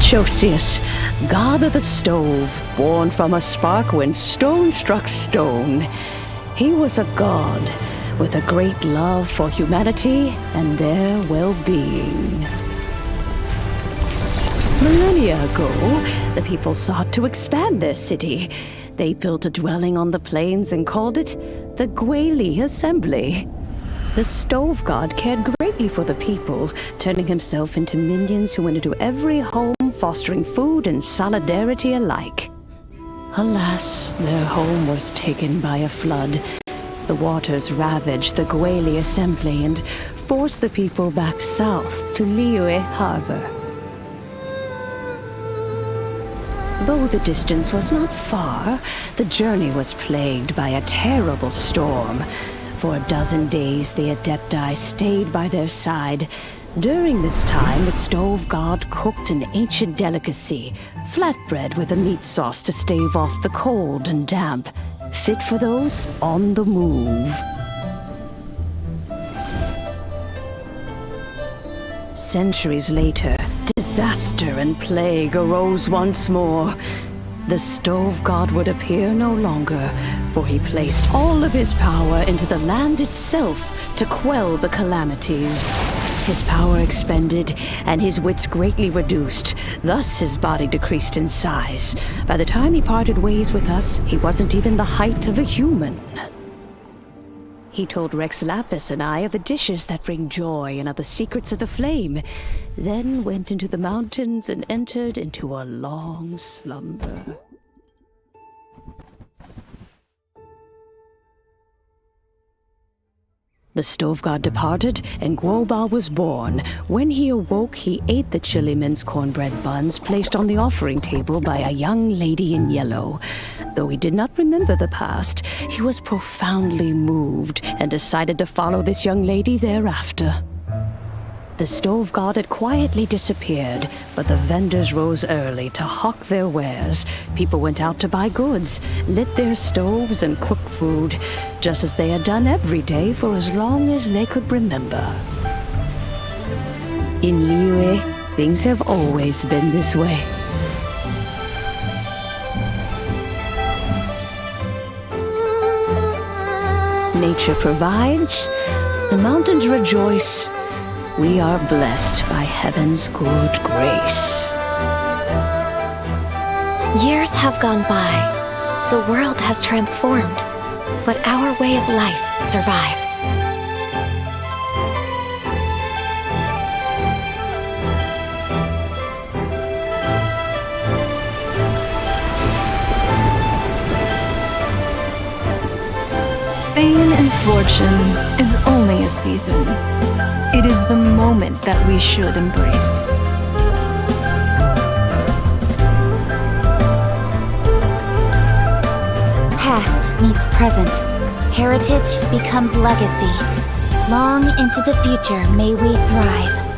Marchosius, god of the stove, born from a spark when stone struck stone. He was a god with a great love for humanity and their well-being. Millennia ago, the people sought to expand their city. They built a dwelling on the plains and called it the Guoba Assembly. The stove god cared greatly for the people, turning himself into minions who went into every home, fostering food and solidarity alike. Alas, their home was taken by a flood. The waters ravaged the Guoba Assembly and forced the people back south to Liyue Harbor. Though the distance was not far, the journey was plagued by a terrible storm. For a dozen days, the Adepti stayed by their side. During this time, the stove god cooked an ancient delicacy, flatbread with a meat sauce to stave off the cold and damp, fit for those on the move. Centuries later, disaster and plague arose once more. The stove god would appear no longer, for he placed all of his power into the land itself to quell the calamities. His power expended, and his wits greatly reduced. Thus his body decreased in size. By the time he parted ways with us, he wasn't even the height of a human. He told Rex Lapis and I of the dishes that bring joy and of the secrets of the flame, then went into the mountains and entered into a long slumber. The stove god departed, and Guoba was born. When he awoke, he ate the chilimen's cornbread buns placed on the offering table by a young lady in yellow. Though he did not remember the past, he was profoundly moved and decided to follow this young lady thereafter. The stove god had quietly disappeared, but the vendors rose early to hawk their wares. People went out to buy goods, lit their stoves, and cooked food, just as they had done every day for as long as they could remember. In Liyue, things have always been this way. Nature provides, the mountains rejoice. We are blessed by heaven's good grace. Years have gone by. The world has transformed, but our way of life survives. Fame and fortune is only a season. It is the moment that we should embrace. Past meets present. Heritage becomes legacy. Long into the future may we thrive.